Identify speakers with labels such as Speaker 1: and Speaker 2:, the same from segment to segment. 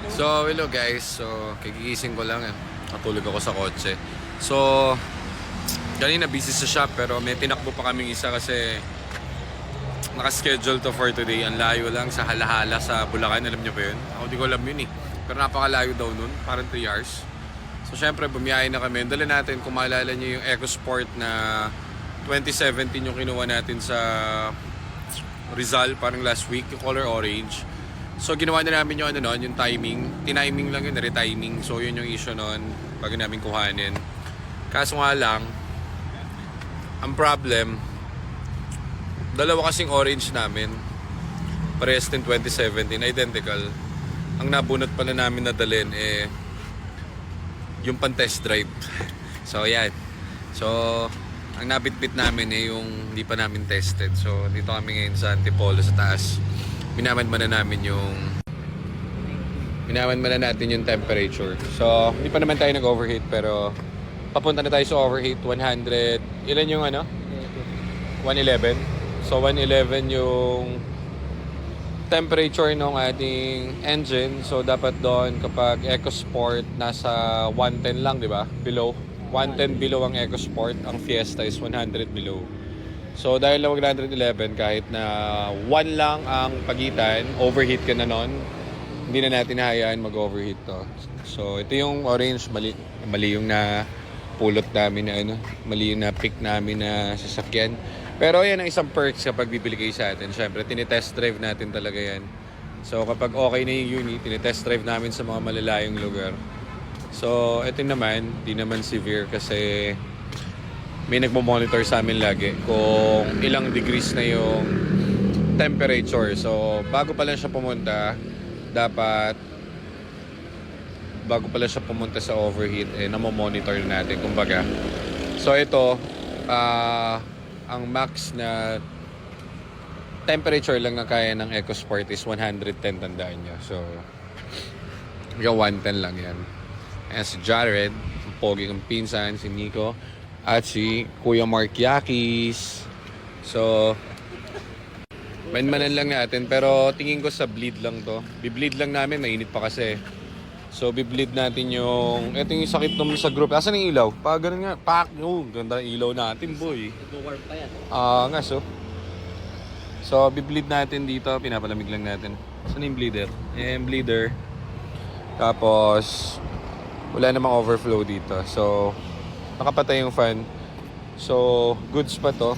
Speaker 1: So, hello guys. So, kagigising ko lang eh. Natulog ako sa kotse. So, kanina busy sa shop pero may tinakbo pa kaming isa kasi nakaschedule to for today. Ang layo lang sa Halahala sa Bulacan. Alam niyo ba yun? Ako di ko alam yun eh. Pero napakalayo daw nun. Parang 3 hours. So, syempre, bumiyahe na kami. Dala natin, kung maalala niyo yung EcoSport na 2017 yung kinuha natin sa Rizal, parang last week, yung color orange. So, ginawa na namin yung yung timing. Tiniming lang yun, retiming. So, yun yung issue nun, bago namin kuhanin. Kaso nga lang, ang problem, dalawa kasing orange namin. Parehas din 2017, identical. Ang nabunot pala namin nadalhin, yung pan-test drive. So, yan. So, ang nabitbit namin yung hindi pa namin tested. So, dito kami ngayon sa Antipolo sa taas. Minaman natin yung temperature. So, hindi pa naman tayo nag-overheat pero papunta na tayo sa overheat 100. Ilan yung 111. So, 111 yung temperature ng ating engine. So, dapat doon kapag EcoSport nasa 110 lang, di ba? Below. 110 below ang EcoSport. Ang Fiesta is 100 below. So, dahil lang 111, kahit na 1 lang ang pagitan, overheat ka na nun, hindi na natin hayaan mag-overheat to. So, ito yung orange, mali yung na pulot namin na mali yung na pick namin na sasakyan. Pero yan ang isang perks kapag bibili kayo sa atin. Siyempre, tinitest drive natin talaga yan. So, kapag okay na yung unit, tinitest drive namin sa mga malalayong lugar. So, ito naman, di naman severe kasi may nagmo-monitor sa amin lagi kung ilang degrees na yung temperature. So, bago pa lang siya pumunta, sa overheat, namo-monitor natin, kumbaga. So, ito, ang max na temperature lang na kaya ng EcoSport is 110, tandaan nyo. So, hanggang 110 lang yan. Ayan si Jared, ang pogi ng pinsan, si Nico, at si Kuya Mark Yakis. So, manmanan lang natin. Pero tingin ko sa bleed lang to. Bibleed lang namin, mainit pa kasi. So, bibleed natin yung... Ito yung sakit naman sa group. Asan yung ilaw? Ganun nga. Ganda ng ilaw natin, boy.
Speaker 2: Nag-warm pa yan.
Speaker 1: Nga, so, bibleed natin dito. Pinapalamig lang natin. Saan yung bleeder? Yung bleeder. Tapos, wala namang overflow dito. So, nakapatay yung fan. So, goods pa to.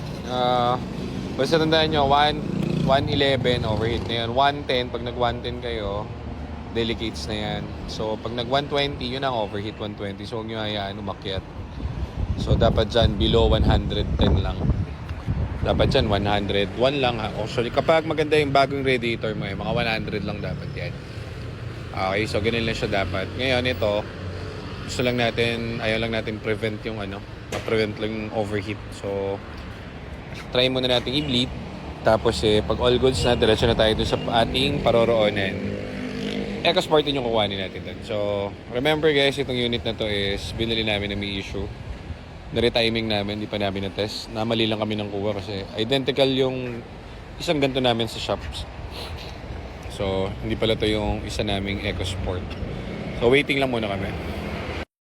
Speaker 1: Basta tandaan nyo, 111 overheat na yan. 110, pag nag-110 kayo, delicates na yan. So, pag nag-120, yun ang overheat 120. So, huwag nyo hayaan umakyat. So, dapat dyan, below 110 lang. Dapat dyan, 101 lang ha. Actually, kapag maganda yung bagong radiator mo, mga 100 lang dapat yan. Okay, so ganun lang siya dapat. Ngayon, ito, gusto lang natin, ayaw lang natin prevent yung ma-prevent lang yung overheat. So, try muna natin i-bleed. Tapos pag all goods na, diretso na tayo dun sa ating paroroonan. EcoSport din yung kukuhanin natin dun. So, remember guys, itong unit na to is binili namin na may issue. Na-retiming namin, hindi pa namin na-test. Namali lang kami ng kuha kasi identical yung isang ganito namin sa shops. So, hindi pala to yung isa naming EcoSport. So, waiting lang muna kami.